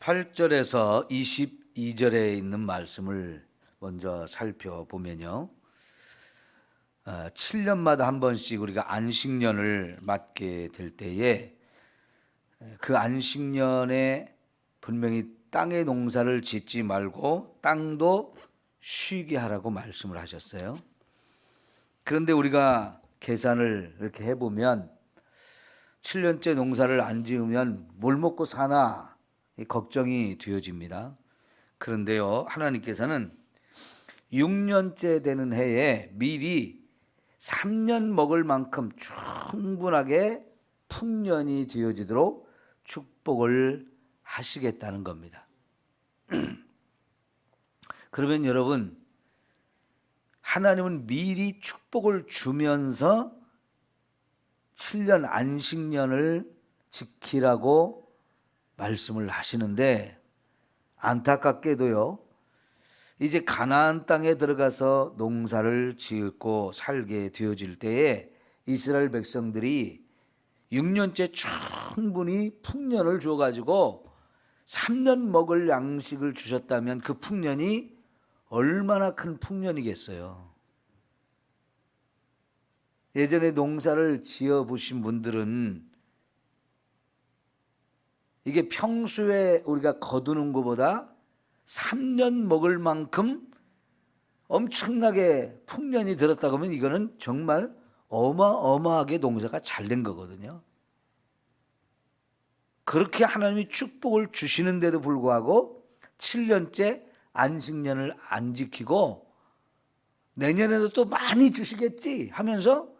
18절에서 22절에 있는 말씀을 먼저 살펴보면요. 7년마다 한 번씩 우리가 안식년을 맞게 될 때에 그 안식년에 분명히 땅의 농사를 짓지 말고 땅도 쉬게 하라고 말씀을 하셨어요. 그런데 우리가 계산을 이렇게 해보면 7년째 농사를 안 지으면 뭘 먹고 사나 걱정이 되어집니다. 그런데요, 하나님께서는 6년째 되는 해에 미리 3년 먹을 만큼 충분하게 풍년이 되어지도록 축복을 하시겠다는 겁니다. 그러면 여러분, 하나님은 미리 축복을 주면서 7년 안식년을 지키라고 말씀을 하시는데, 안타깝게도요, 이제 가나안 땅에 들어가서 농사를 짓고 살게 되어질 때에 이스라엘 백성들이 6년째 충분히 풍년을 줘가지고 3년 먹을 양식을 주셨다면 그 풍년이 얼마나 큰 풍년이겠어요. 예전에 농사를 지어 보신 분들은 이게 평소에 우리가 거두는 것보다 3년 먹을 만큼 엄청나게 풍년이 들었다고 하면 이거는 정말 어마어마하게 농사가 잘 된 거거든요. 그렇게 하나님이 축복을 주시는데도 불구하고 7년째 안식년을 안 지키고 내년에도 또 많이 주시겠지 하면서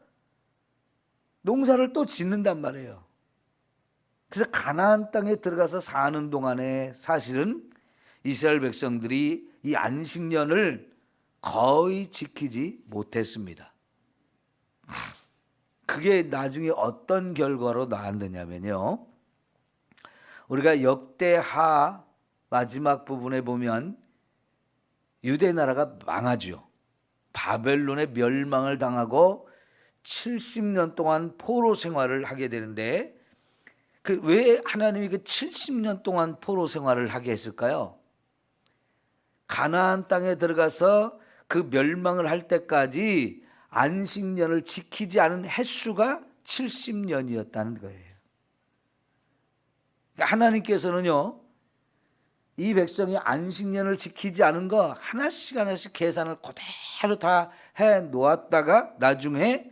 농사를 또 짓는단 말이에요. 그래서 가나안 땅에 들어가서 사는 동안에 사실은 이스라엘 백성들이 이 안식년을 거의 지키지 못했습니다. 그게 나중에 어떤 결과로 나왔느냐면요, 우리가 역대하 마지막 부분에 보면 유대 나라가 망하죠. 바벨론의 멸망을 당하고 70년 동안 포로 생활을 하게 되는데, 왜 하나님이 그 70년 동안 포로 생활을 하게 했을까요? 가나안 땅에 들어가서 그 멸망을 할 때까지 안식년을 지키지 않은 횟수가 70년이었다는 거예요. 하나님께서는요, 이 백성이 안식년을 지키지 않은 거 하나씩 하나씩 계산을 그대로 다 해 놓았다가 나중에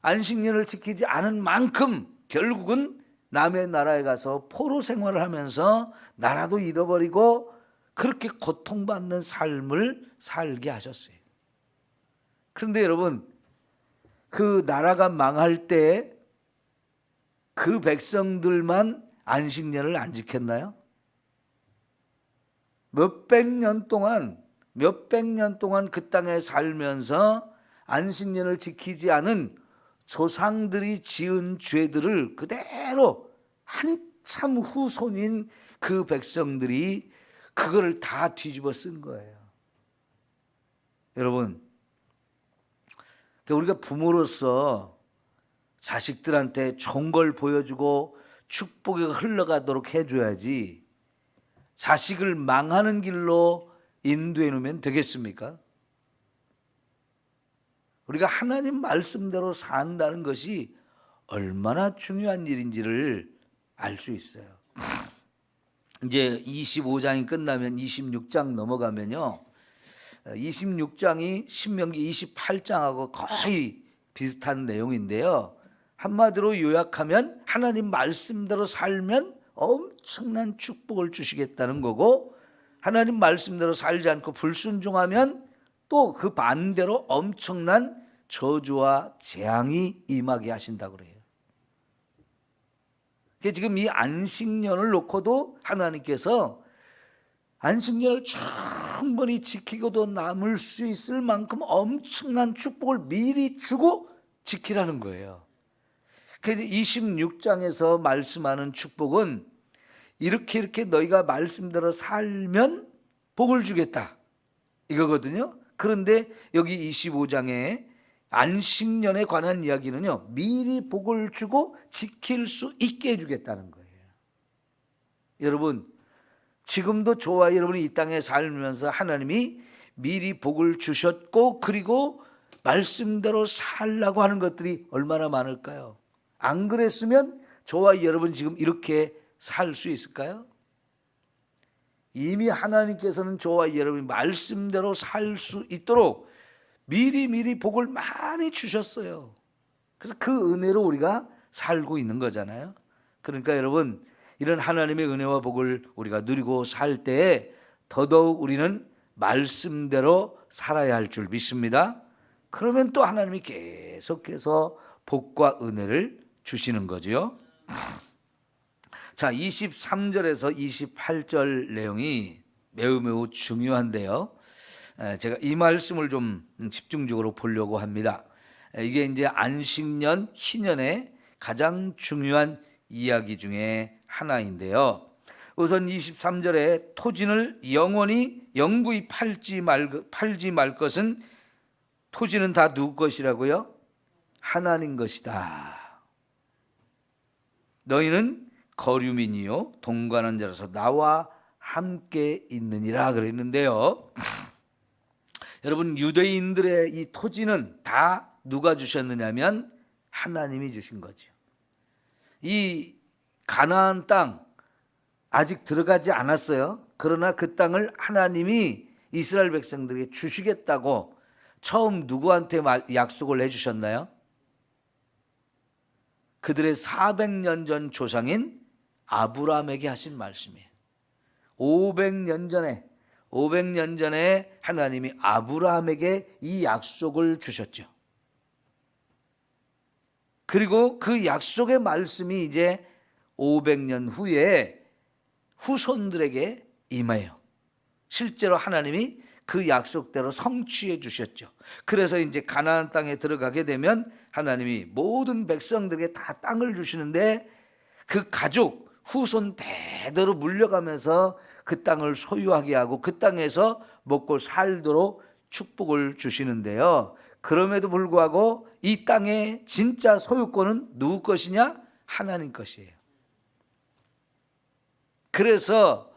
안식년을 지키지 않은 만큼 결국은 남의 나라에 가서 포로 생활을 하면서 나라도 잃어버리고 그렇게 고통받는 삶을 살게 하셨어요. 그런데 여러분, 그 나라가 망할 때 그 백성들만 안식년을 안 지켰나요? 몇백 년 동안 그 땅에 살면서 안식년을 지키지 않은 조상들이 지은 죄들을 그대로 한참 후손인 그 백성들이 그거를 다 뒤집어 쓴 거예요. 여러분, 우리가 부모로서 자식들한테 좋은 걸 보여주고 축복이 흘러가도록 해줘야지 자식을 망하는 길로 인도해 놓으면 되겠습니까? 우리가 하나님 말씀대로 산다는 것이 얼마나 중요한 일인지를 알 수 있어요. 이제 25장이 끝나면 26장 넘어가면요, 26장이 신명기 28장하고 거의 비슷한 내용인데요, 한마디로 요약하면 하나님 말씀대로 살면 엄청난 축복을 주시겠다는 거고, 하나님 말씀대로 살지 않고 불순종하면 또 그 반대로 엄청난 저주와 재앙이 임하게 하신다고 그래요. 지금 이 안식년을 놓고도 하나님께서 안식년을 충분히 지키고도 남을 수 있을 만큼 엄청난 축복을 미리 주고 지키라는 거예요. 그래서 26장에서 말씀하는 축복은 이렇게 너희가 말씀대로 살면 복을 주겠다 이거거든요. 그런데 여기 25장에 안식년에 관한 이야기는요, 미리 복을 주고 지킬 수 있게 해주겠다는 거예요. 여러분, 지금도 저와 여러분이 이 땅에 살면서 하나님이 미리 복을 주셨고 그리고 말씀대로 살라고 하는 것들이 얼마나 많을까요? 안 그랬으면 저와 여러분 지금 이렇게 살 수 있을까요? 이미 하나님께서는 저와 여러분이 말씀대로 살 수 있도록 미리 복을 많이 주셨어요. 그래서 그 은혜로 우리가 살고 있는 거잖아요. 그러니까 여러분, 이런 하나님의 은혜와 복을 우리가 누리고 살 때에 더더욱 우리는 말씀대로 살아야 할 줄 믿습니다. 그러면 또 하나님이 계속해서 복과 은혜를 주시는 거죠. 자, 23절에서 28절 내용이 매우 중요한데요. 제가 이 말씀을 좀 집중적으로 보려고 합니다. 이게 이제 안식년, 희년의 가장 중요한 이야기 중에 하나인데요. 우선 23절에 토지를 영구히 팔지 말 것은, 토지는 다 누구 것이라고요? 하나님 것이다. 너희는 거류민이요 동관한 자라서 나와 함께 있느니라 그랬는데요. 여러분, 유대인들의 이 토지는 다 누가 주셨느냐면 하나님이 주신 거죠. 이 가나안 땅 아직 들어가지 않았어요. 그러나 그 땅을 하나님이 이스라엘 백성들에게 주시겠다고 처음 누구한테 약속을 해주셨나요? 그들의 400년 전 조상인 아브라함에게 하신 말씀이에요. 500년 전에 하나님이 아브라함에게 이 약속을 주셨죠. 그리고 그 약속의 말씀이 이제 500년 후에 후손들에게 임해요. 실제로 하나님이 그 약속대로 성취해 주셨죠. 그래서 이제 가나안 땅에 들어가게 되면 하나님이 모든 백성들에게 다 땅을 주시는데 그 가족 후손 대대로 물려가면서 그 땅을 소유하게 하고 그 땅에서 먹고 살도록 축복을 주시는데요. 그럼에도 불구하고 이 땅의 진짜 소유권은 누구 것이냐? 하나님 것이에요. 그래서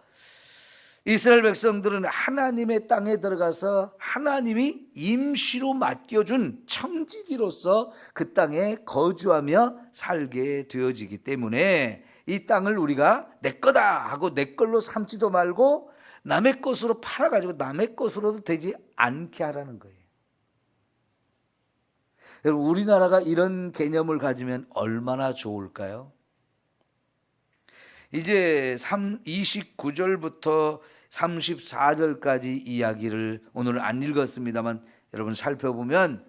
이스라엘 백성들은 하나님의 땅에 들어가서 하나님이 임시로 맡겨준 청지기로서 그 땅에 거주하며 살게 되어지기 때문에 이 땅을 우리가 내 거다 하고 내 걸로 삼지도 말고 남의 것으로 팔아가지고 남의 것으로도 되지 않게 하라는 거예요. 여러분, 우리나라가 이런 개념을 가지면 얼마나 좋을까요? 이제 29절부터 34절까지 이야기를 오늘 안 읽었습니다만 여러분 살펴보면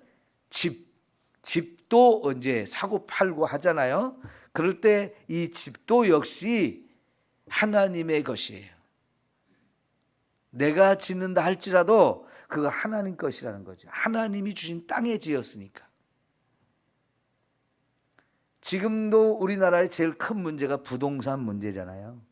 집도 이제 사고 팔고 하잖아요. 그럴 때 이 집도 역시 하나님의 것이에요. 내가 짓는다 할지라도 그거 하나님 것이라는 거죠. 하나님이 주신 땅에 지었으니까. 지금도 우리나라의 제일 큰 문제가 부동산 문제잖아요.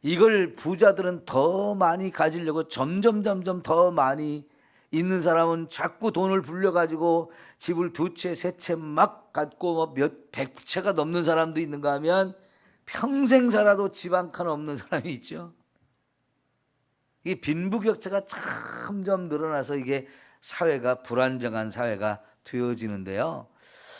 이걸 부자들은 더 많이 가지려고 점점 더 많이 있는 사람은 자꾸 돈을 불려가지고 집을 2채, 3채 막 갖고 몇 100채가 넘는 사람도 있는가 하면 평생 살아도 집 한 칸 없는 사람이 있죠. 이 빈부격차가 점점 늘어나서 이게 사회가 불안정한 사회가 되어지는데요.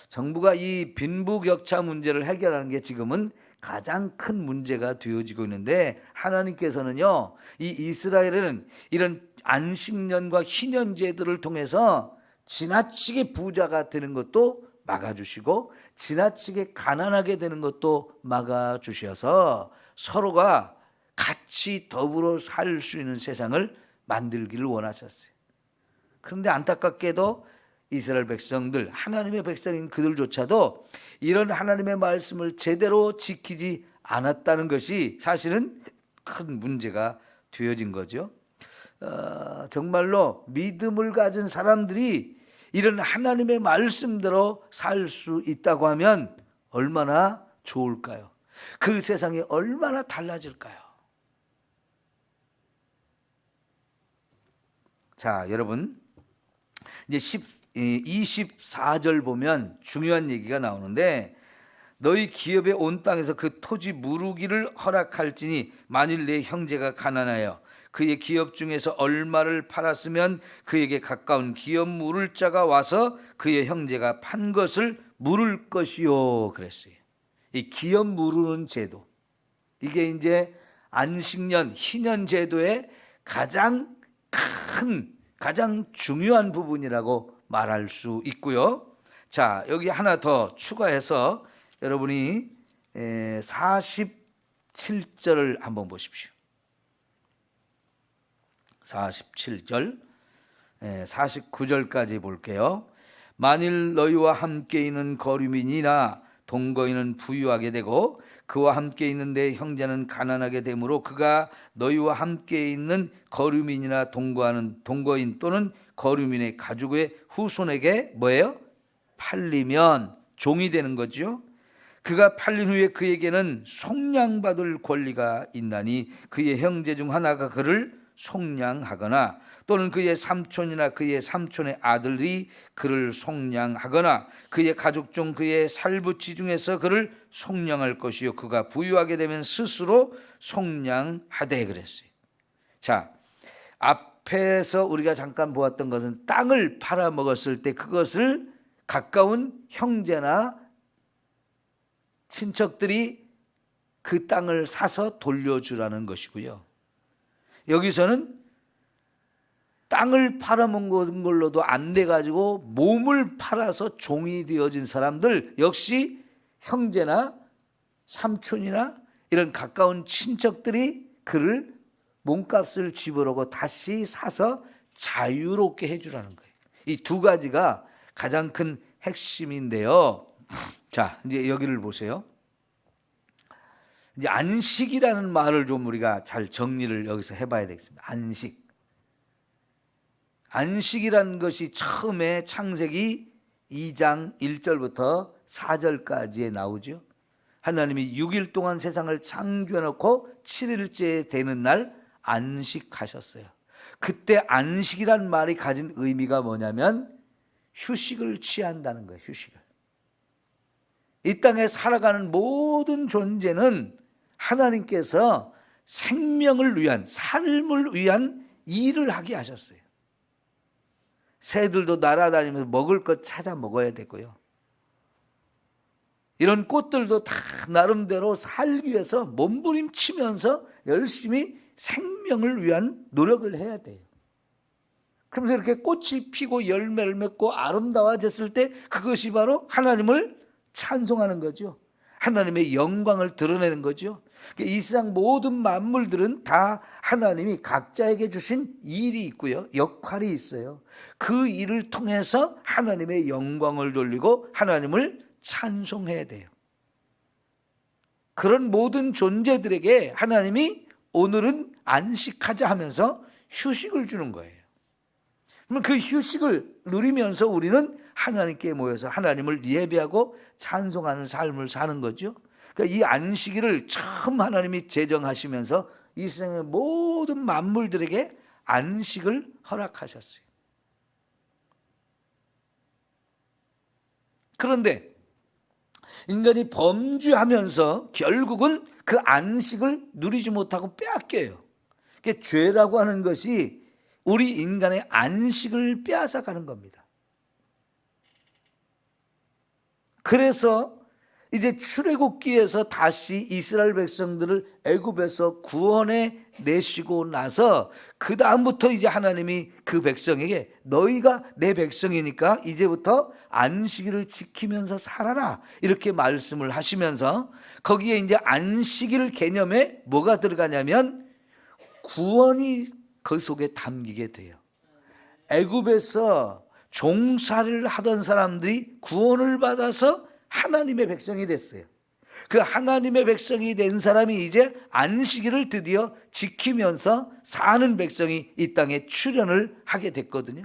정부가 이 빈부격차 문제를 해결하는 게 지금은 가장 큰 문제가 되어지고 있는데 하나님께서는요, 이 이스라엘은 이런 안식년과 희년제들을 통해서 지나치게 부자가 되는 것도 막아주시고 지나치게 가난하게 되는 것도 막아주셔서 서로가 같이 더불어 살 수 있는 세상을 만들기를 원하셨어요. 그런데 안타깝게도 이스라엘 백성들, 하나님의 백성인 그들조차도 이런 하나님의 말씀을 제대로 지키지 않았다는 것이 사실은 큰 문제가 되어진 거죠. 정말로 믿음을 가진 사람들이 이런 하나님의 말씀대로 살 수 있다고 하면 얼마나 좋을까요? 그 세상이 얼마나 달라질까요? 자, 여러분, 이제 24절 보면 중요한 얘기가 나오는데 너희 기업에 온 땅에서 그 토지 무르기를 허락할지니 만일 내 형제가 가난하여 그의 기업 중에서 얼마를 팔았으면 그에게 가까운 기업 물을 자가 와서 그의 형제가 판 것을 물을 것이요 그랬어요. 이 기업 무르는 제도, 이게 이제 안식년 희년 제도의 가장 큰, 가장 중요한 부분이라고 말할 수 있고요. 자, 여기 하나 더 추가해서 여러분이 47절을 한번 보십시오. 47절, 49절까지 볼게요. 만일 너희와 함께 있는 거류민이나 동거인은 부유하게 되고 그와 함께 있는 내 형제는 가난하게 되므로 그가 너희와 함께 있는 거류민이나 동거인 또는 거류민의 가족의 후손에게 뭐예요? 팔리면 종이 되는 거죠. 그가 팔린 후에 그에게는 속량받을 권리가 있나니 그의 형제 중 하나가 그를 속량하거나 또는 그의 삼촌이나 그의 삼촌의 아들이 그를 속량하거나 그의 가족 중 그의 살부치 중에서 그를 속량할 것이요 그가 부유하게 되면 스스로 속량하되 그랬어요. 자, 앞에서 우리가 잠깐 보았던 것은 땅을 팔아먹었을 때 그것을 가까운 형제나 친척들이 그 땅을 사서 돌려주라는 것이고요. 여기서는 땅을 팔아먹은 걸로도 안 돼가지고 몸을 팔아서 종이 되어진 사람들 역시 형제나 삼촌이나 이런 가까운 친척들이 그를 몸값을 집어넣고 다시 사서 자유롭게 해주라는 거예요. 이 두 가지가 가장 큰 핵심인데요. 자, 이제 여기를 보세요. 이제 안식이라는 말을 좀 우리가 잘 정리를 여기서 해봐야 되겠습니다. 안식. 안식이라는 것이 처음에 창세기 2장 1절부터 4절까지에 나오죠. 하나님이 6일 동안 세상을 창조해 놓고 7일째 되는 날 안식하셨어요. 그때 안식이란 말이 가진 의미가 뭐냐면 휴식을 취한다는 거예요. 휴식을. 이 땅에 살아가는 모든 존재는 하나님께서 생명을 위한, 삶을 위한 일을 하게 하셨어요. 새들도 날아다니면서 먹을 것 찾아 먹어야 되고요. 이런 꽃들도 다 나름대로 살기 위해서 몸부림치면서 열심히 생명을 위한 노력을 해야 돼요. 그러면서 이렇게 꽃이 피고 열매를 맺고 아름다워졌을 때 그것이 바로 하나님을 찬송하는 거죠. 하나님의 영광을 드러내는 거죠. 이 세상 모든 만물들은 다 하나님이 각자에게 주신 일이 있고요. 역할이 있어요. 그 일을 통해서 하나님의 영광을 돌리고 하나님을 찬송해야 돼요. 그런 모든 존재들에게 하나님이 오늘은 안식하자 하면서 휴식을 주는 거예요. 그러면 그 휴식을 누리면서 우리는 하나님께 모여서 하나님을 예배하고 찬송하는 삶을 사는 거죠. 그러니까 이 안식일을 처음 하나님이 제정하시면서 이 세상의 모든 만물들에게 안식을 허락하셨어요. 그런데 인간이 범죄하면서 결국은 그 안식을 누리지 못하고 빼앗겨요. 그러니까 죄라고 하는 것이 우리 인간의 안식을 빼앗아가는 겁니다. 그래서 이제 출애굽기에서 다시 이스라엘 백성들을 애굽에서 구원해 내시고 나서 그 다음부터 이제 하나님이 그 백성에게 너희가 내 백성이니까 이제부터 안식일을 지키면서 살아라 이렇게 말씀을 하시면서 거기에 이제 안식일 개념에 뭐가 들어가냐면 구원이 그 속에 담기게 돼요. 애굽에서 종살이를 하던 사람들이 구원을 받아서 하나님의 백성이 됐어요. 그 하나님의 백성이 된 사람이 이제 안식일을 드디어 지키면서 사는 백성이 이 땅에 출현을 하게 됐거든요.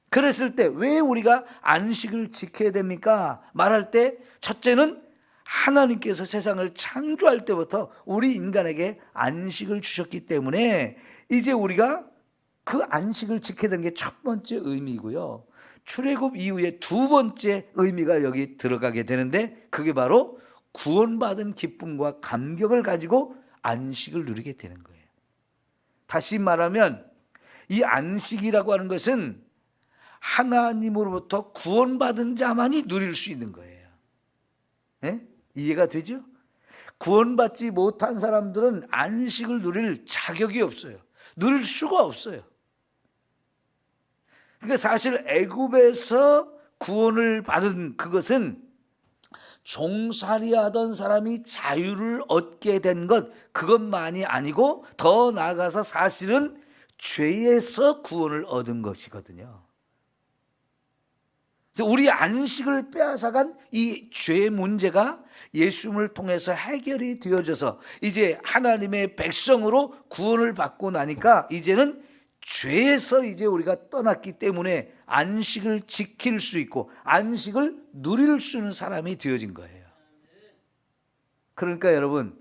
그랬을 때 왜 우리가 안식을 지켜야 됩니까? 말할 때 첫째는 하나님께서 세상을 창조할 때부터 우리 인간에게 안식을 주셨기 때문에 이제 우리가 그 안식을 지켜야 되는 게 첫 번째 의미고요. 출애굽 이후에 두 번째 의미가 여기 들어가게 되는데 그게 바로 구원받은 기쁨과 감격을 가지고 안식을 누리게 되는 거예요. 다시 말하면 이 안식이라고 하는 것은 하나님으로부터 구원받은 자만이 누릴 수 있는 거예요. 네? 이해가 되죠? 구원받지 못한 사람들은 안식을 누릴 자격이 없어요. 누릴 수가 없어요. 그러니까 사실 애굽에서 구원을 받은 그것은 종살이하던 사람이 자유를 얻게 된 것, 그것만이 아니고 더 나아가서 사실은 죄에서 구원을 얻은 것이거든요. 그래서 우리 안식을 빼앗아간 이 죄 문제가 예수님을 통해서 해결이 되어져서 이제 하나님의 백성으로 구원을 받고 나니까 이제는 죄에서 이제 우리가 떠났기 때문에 안식을 지킬 수 있고 안식을 누릴 수 있는 사람이 되어진 거예요. 그러니까 여러분,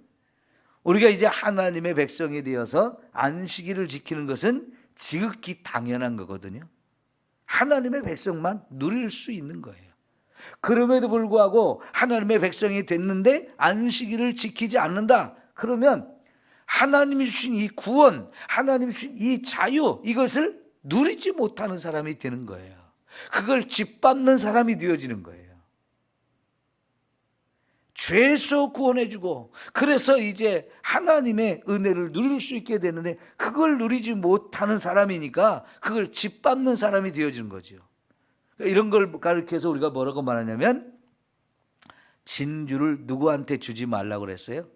우리가 이제 하나님의 백성이 되어서 안식일을 지키는 것은 지극히 당연한 거거든요. 하나님의 백성만 누릴 수 있는 거예요. 그럼에도 불구하고 하나님의 백성이 됐는데 안식일을 지키지 않는다. 그러면 하나님이 주신 이 구원, 하나님이 주신 이 자유, 이것을 누리지 못하는 사람이 되는 거예요. 그걸 짓밟는 사람이 되어지는 거예요. 죄에서 구원해주고 그래서 이제 하나님의 은혜를 누릴 수 있게 되는데 그걸 누리지 못하는 사람이니까 그걸 짓밟는 사람이 되어지는 거죠. 이런 걸 가르쳐서 우리가 뭐라고 말하냐면 진주를 누구한테 주지 말라고 그랬어요?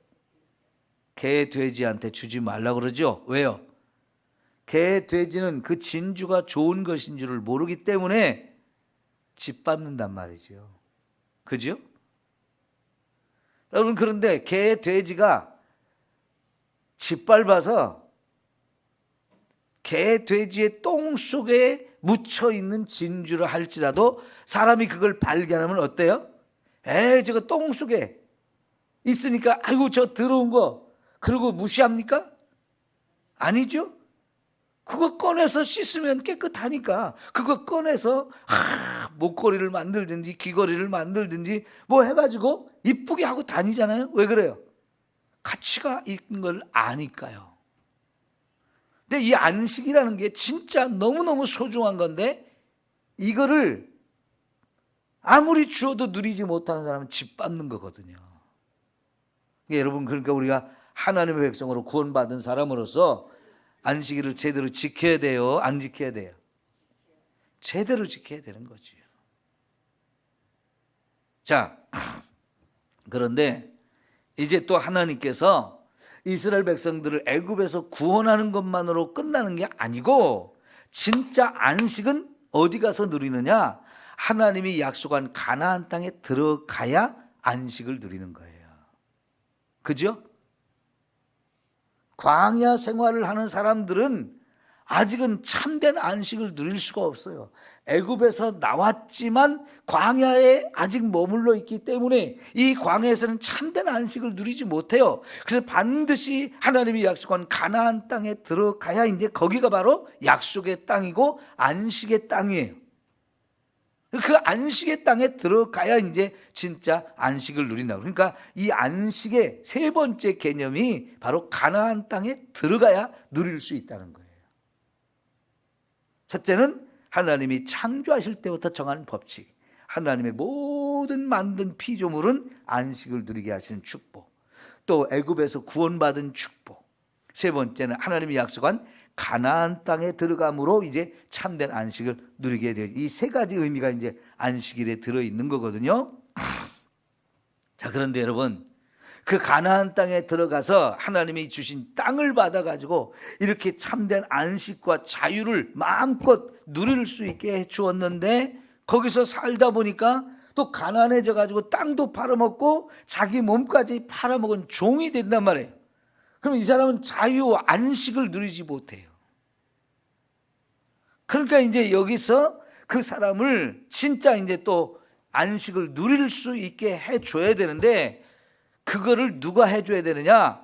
개, 돼지한테 주지 말라고 그러죠. 왜요? 개, 돼지는 그 진주가 좋은 것인 줄을 모르기 때문에 짓밟는단 말이죠. 그죠? 여러분, 그런데 개, 돼지가 짓밟아서 개, 돼지의 똥 속에 묻혀있는 진주를 할지라도 사람이 그걸 발견하면 어때요? 저거 똥 속에 있으니까 아이고 저 더러운 거 그러고 무시합니까? 아니죠. 그거 꺼내서 씻으면 깨끗하니까 그거 꺼내서 목걸이를 만들든지 귀걸이를 만들든지 뭐 해가지고 이쁘게 하고 다니잖아요. 왜 그래요? 가치가 있는 걸 아니까요. 근데 이 안식이라는 게 진짜 너무너무 소중한 건데 이거를 아무리 주어도 누리지 못하는 사람은 짓밟는 거거든요. 여러분, 그러니까 우리가 하나님의 백성으로 구원받은 사람으로서 안식일을 제대로 지켜야 돼요? 안 지켜야 돼요? 제대로 지켜야 되는 거죠. 자, 그런데 이제 또 하나님께서 이스라엘 백성들을 애굽에서 구원하는 것만으로 끝나는 게 아니고 진짜 안식은 어디 가서 누리느냐? 하나님이 약속한 가나안 땅에 들어가야 안식을 누리는 거예요. 그죠? 광야 생활을 하는 사람들은 아직은 참된 안식을 누릴 수가 없어요. 애굽에서 나왔지만 광야에 아직 머물러 있기 때문에 이 광야에서는 참된 안식을 누리지 못해요. 그래서 반드시 하나님이 약속한 가나안 땅에 들어가야 이제 거기가 바로 약속의 땅이고 안식의 땅이에요. 그 안식의 땅에 들어가야 이제 진짜 안식을 누린다고. 그러니까 이 안식의 세 번째 개념이 바로 가나안 땅에 들어가야 누릴 수 있다는 거예요. 첫째는 하나님이 창조하실 때부터 정한 법칙, 하나님의 모든 만든 피조물은 안식을 누리게 하시는 축복, 또 애굽에서 구원받은 축복, 세 번째는 하나님이 약속한 가나안 땅에 들어감으로 이제 참된 안식을 누리게 돼요. 이 세 가지 의미가 이제 안식일에 들어있는 거거든요. 자, 그런데 여러분, 그 가나안 땅에 들어가서 하나님이 주신 땅을 받아가지고 이렇게 참된 안식과 자유를 마음껏 누릴 수 있게 해주었는데 거기서 살다 보니까 또 가난해져 가지고 땅도 팔아먹고 자기 몸까지 팔아먹은 종이 된단 말이에요. 그럼 이 사람은 자유, 안식을 누리지 못해요. 그러니까 이제 여기서 그 사람을 진짜 이제 또 안식을 누릴 수 있게 해줘야 되는데 그거를 누가 해줘야 되느냐?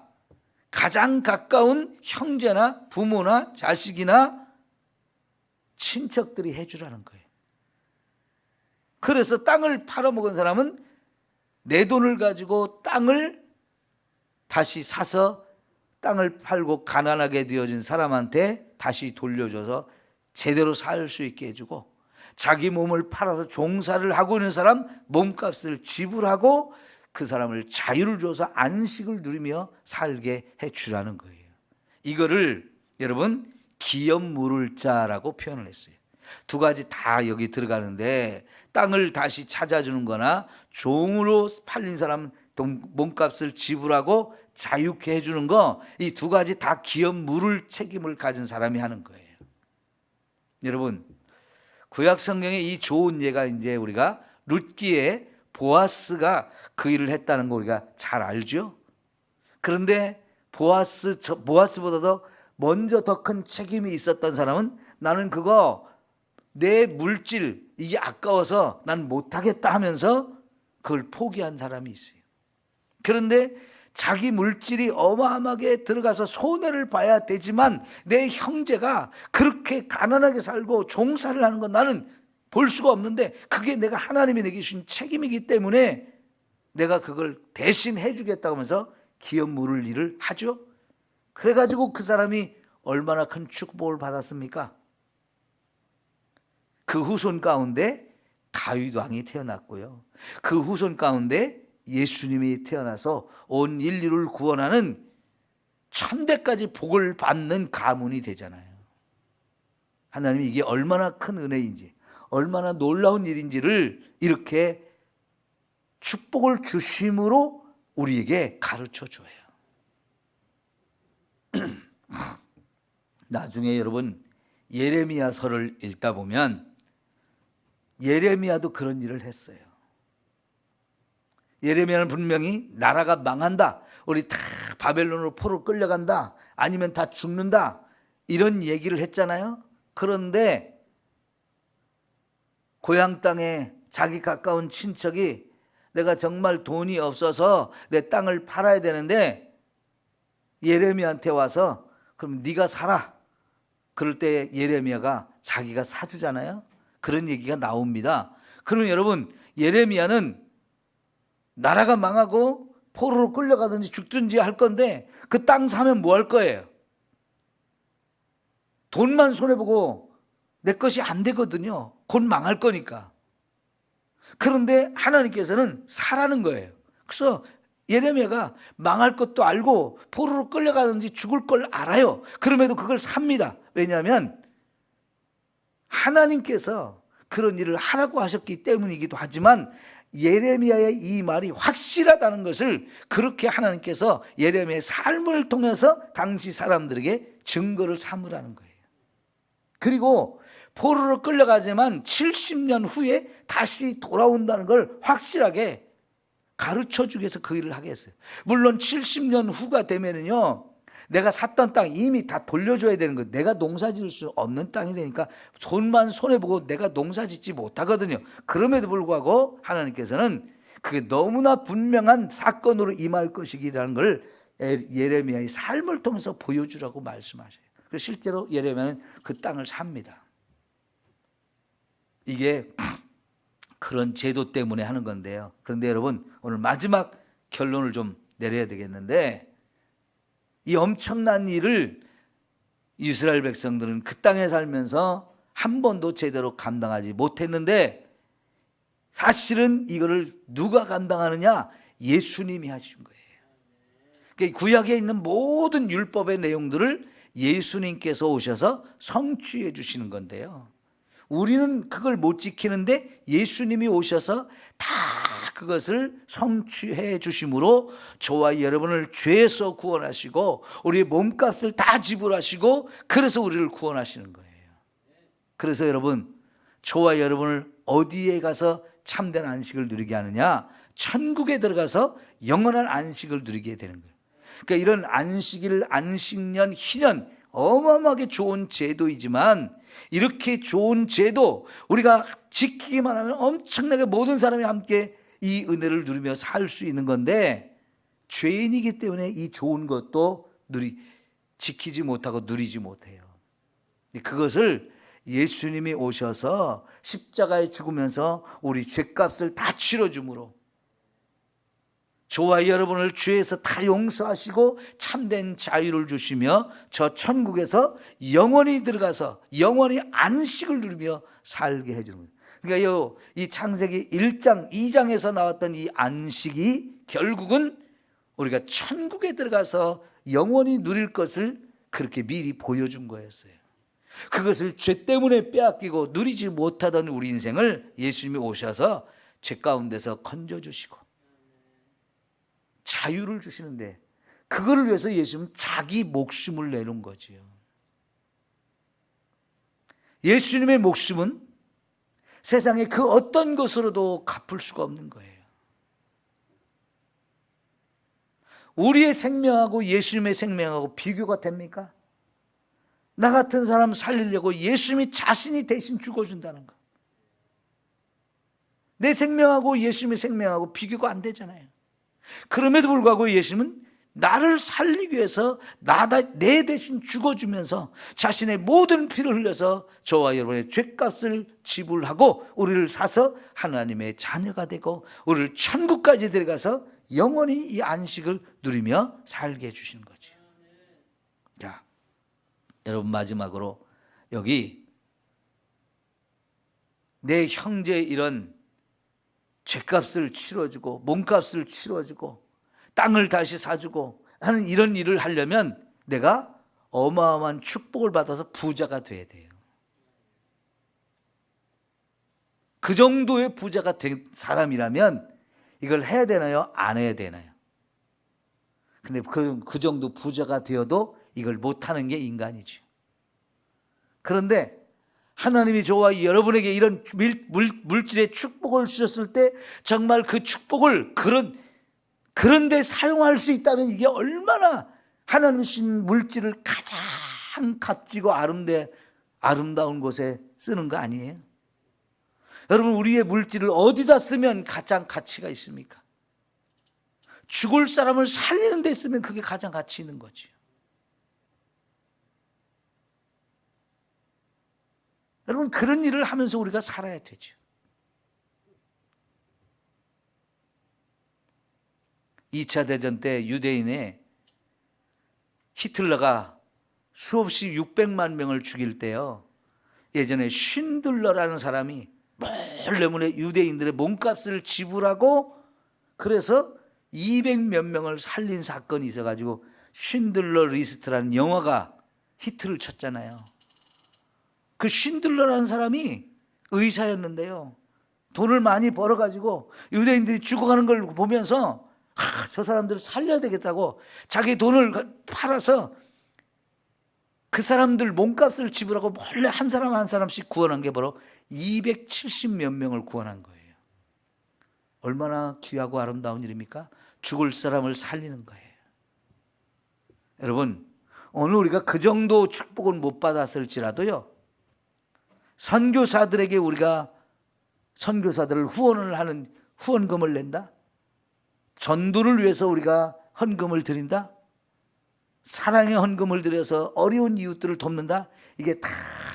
가장 가까운 형제나 부모나 자식이나 친척들이 해주라는 거예요. 그래서 땅을 팔아먹은 사람은 내 돈을 가지고 땅을 다시 사서 땅을 팔고 가난하게 되어진 사람한테 다시 돌려줘서 제대로 살 수 있게 해주고, 자기 몸을 팔아서 종사를 하고 있는 사람 몸값을 지불하고 그 사람을 자유를 줘서 안식을 누리며 살게 해주라는 거예요. 이거를 여러분 기업 물을 자라고 표현을 했어요. 두 가지 다 여기 들어가는데, 땅을 다시 찾아주는 거나 종으로 팔린 사람 몸값을 지불하고 자유케 해주는 거, 이 두 가지 다 기업 물을 책임을 가진 사람이 하는 거예요. 여러분, 구약 성경에 이 좋은 예가 이제 우리가 룻기에 보아스가 그 일을 했다는 거 우리가 잘 알죠. 그런데 보아스보다도 먼저 더 큰 책임이 있었던 사람은, 나는 그거 내 물질 이게 아까워서 난 못하겠다 하면서 그걸 포기한 사람이 있어요. 그런데 자기 물질이 어마어마하게 들어가서 손해를 봐야 되지만 내 형제가 그렇게 가난하게 살고 종사를 하는 건 나는 볼 수가 없는데, 그게 내가 하나님이 내게 주신 책임이기 때문에 내가 그걸 대신 해주겠다고 하면서 기업 물을 일을 하죠. 그래가지고 그 사람이 얼마나 큰 축복을 받았습니까? 그 후손 가운데 다윗 왕이 태어났고요, 그 후손 가운데 예수님이 태어나서 온 인류를 구원하는 천대까지 복을 받는 가문이 되잖아요. 하나님이 이게 얼마나 큰 은혜인지, 얼마나 놀라운 일인지를 이렇게 축복을 주심으로 우리에게 가르쳐 줘요. 나중에 여러분 예레미야서를 읽다 보면 예레미야도 그런 일을 했어요. 예레미야는 분명히 나라가 망한다, 우리 다 바벨론으로 포로 끌려간다, 아니면 다 죽는다, 이런 얘기를 했잖아요. 그런데 고향 땅에 자기 가까운 친척이 내가 정말 돈이 없어서 내 땅을 팔아야 되는데 예레미야한테 와서 그럼 네가 사라. 그럴 때 예레미야가 자기가 사주잖아요. 그런 얘기가 나옵니다. 그러면 여러분, 예레미야는 나라가 망하고 포로로 끌려가든지 죽든지 할 건데 그 땅 사면 뭐 할 거예요? 돈만 손해보고 내 것이 안 되거든요. 곧 망할 거니까. 그런데 하나님께서는 사라는 거예요. 그래서 예레미야가 망할 것도 알고 포로로 끌려가든지 죽을 걸 알아요. 그럼에도 그걸 삽니다. 왜냐하면 하나님께서 그런 일을 하라고 하셨기 때문이기도 하지만, 예레미야의 이 말이 확실하다는 것을 그렇게 하나님께서 예레미야의 삶을 통해서 당시 사람들에게 증거를 삼으라는 거예요. 그리고 포로로 끌려가지만 70년 후에 다시 돌아온다는 걸 확실하게 가르쳐 주기 위해서 그 일을 하게 했어요. 물론 70년 후가 되면은요, 내가 샀던 땅 이미 다 돌려줘야 되는 거예요. 내가 농사 지을 수 없는 땅이 되니까 돈만 손해보고 내가 농사 짓지 못하거든요. 그럼에도 불구하고 하나님께서는 그게 너무나 분명한 사건으로 임할 것이라는 걸 예레미야의 삶을 통해서 보여주라고 말씀하셔요. 그래서 실제로 예레미야는 그 땅을 삽니다. 이게 그런 제도 때문에 하는 건데요. 그런데 여러분, 오늘 마지막 결론을 좀 내려야 되겠는데, 이 엄청난 일을 이스라엘 백성들은 그 땅에 살면서 한 번도 제대로 감당하지 못했는데, 사실은 이거를 누가 감당하느냐? 예수님이 하신 거예요. 그러니까 구약에 있는 모든 율법의 내용들을 예수님께서 오셔서 성취해 주시는 건데요, 우리는 그걸 못 지키는데 예수님이 오셔서 다 그것을 성취해 주심으로 저와 여러분을 죄에서 구원하시고 우리의 몸값을 다 지불하시고, 그래서 우리를 구원하시는 거예요. 그래서 여러분, 저와 여러분을 어디에 가서 참된 안식을 누리게 하느냐? 천국에 들어가서 영원한 안식을 누리게 되는 거예요. 그러니까 이런 안식일, 안식년, 희년, 어마어마하게 좋은 제도이지만, 이렇게 좋은 제도 우리가 지키기만 하면 엄청나게 모든 사람이 함께 이 은혜를 누리며 살 수 있는 건데, 죄인이기 때문에 이 좋은 것도 지키지 못하고 누리지 못해요. 그것을 예수님이 오셔서 십자가에 죽으면서 우리 죄값을 다 치러줌으로 저와 여러분을 죄에서 다 용서하시고 참된 자유를 주시며 저 천국에서 영원히 들어가서 영원히 안식을 누리며 살게 해주는 거예요. 그러니까 이 창세기 1장, 2장에서 나왔던 이 안식이 결국은 우리가 천국에 들어가서 영원히 누릴 것을 그렇게 미리 보여준 거였어요. 그것을 죄 때문에 빼앗기고 누리지 못하던 우리 인생을 예수님이 오셔서 죄 가운데서 건져주시고 자유를 주시는데, 그거를 위해서 예수님은 자기 목숨을 내놓은 거지요. 예수님의 목숨은 세상의 그 어떤 것으로도 갚을 수가 없는 거예요. 우리의 생명하고 예수님의 생명하고 비교가 됩니까? 나 같은 사람 살리려고 예수님이 자신이 대신 죽어준다는 거. 내 생명하고 예수님의 생명하고 비교가 안 되잖아요. 그럼에도 불구하고 예수님은 나를 살리기 위해서 내 대신 죽어주면서 자신의 모든 피를 흘려서 저와 여러분의 죄값을 지불하고 우리를 사서 하나님의 자녀가 되고 우리를 천국까지 데려가서 영원히 이 안식을 누리며 살게 해주시는 거죠. 자, 여러분, 마지막으로 여기 내 형제의 이런 죄값을 치러주고 몸값을 치러주고 땅을 다시 사주고 하는 이런 일을 하려면 내가 어마어마한 축복을 받아서 부자가 돼야 돼요. 그 정도의 부자가 된 사람이라면 이걸 해야 되나요? 안 해야 되나요? 근데 그 정도 부자가 되어도 이걸 못하는 게 인간이죠. 그런데 하나님이 저와 여러분에게 이런 물질의 축복을 주셨을 때 정말 그 축복을 그런 데 사용할 수 있다면 이게 얼마나 하나님 주신 물질을 가장 값지고 아름다운 곳에 쓰는 거 아니에요? 여러분, 우리의 물질을 어디다 쓰면 가장 가치가 있습니까? 죽을 사람을 살리는 데 쓰면 그게 가장 가치 있는 거죠. 여러분, 그런 일을 하면서 우리가 살아야 되죠. 2차 대전 때 유대인의 히틀러가 수없이 600만 명을 죽일 때요, 예전에 쉰들러라는 사람이 몰래 유대인들의 몸값을 지불하고 그래서 200몇 명을 살린 사건이 있어가지고 쉰들러 리스트라는 영화가 히트를 쳤잖아요. 그 쉰들러라는 사람이 의사였는데요, 돈을 많이 벌어가지고 유대인들이 죽어가는 걸 보면서 저 사람들을 살려야 되겠다고 자기 돈을 팔아서 그 사람들 몸값을 지불하고 몰래 한 사람 한 사람씩 구원한 게 바로 270몇 명을 구원한 거예요. 얼마나 귀하고 아름다운 일입니까? 죽을 사람을 살리는 거예요. 여러분, 오늘 우리가 그 정도 축복을 못 받았을지라도요, 선교사들에게 우리가 선교사들을 후원을 하는 후원금을 낸다? 전도를 위해서 우리가 헌금을 드린다? 사랑의 헌금을 드려서 어려운 이웃들을 돕는다? 이게 다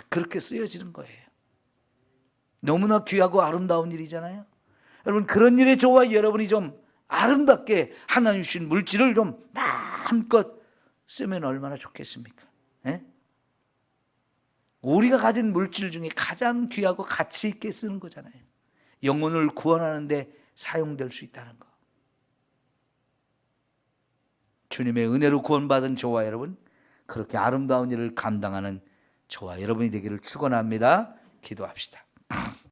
그렇게 쓰여지는 거예요. 너무나 귀하고 아름다운 일이잖아요. 여러분, 그런 일에 저와 여러분이 좀 아름답게 하나님 주신 물질을 좀 마음껏 쓰면 얼마나 좋겠습니까? 예? 우리가 가진 물질 중에 가장 귀하고 가치 있게 쓰는 거잖아요. 영혼을 구원하는 데 사용될 수 있다는 거. 주님의 은혜로 구원받은 저와 여러분, 그렇게 아름다운 일을 감당하는 저와 여러분이 되기를 축원합니다. 기도합시다.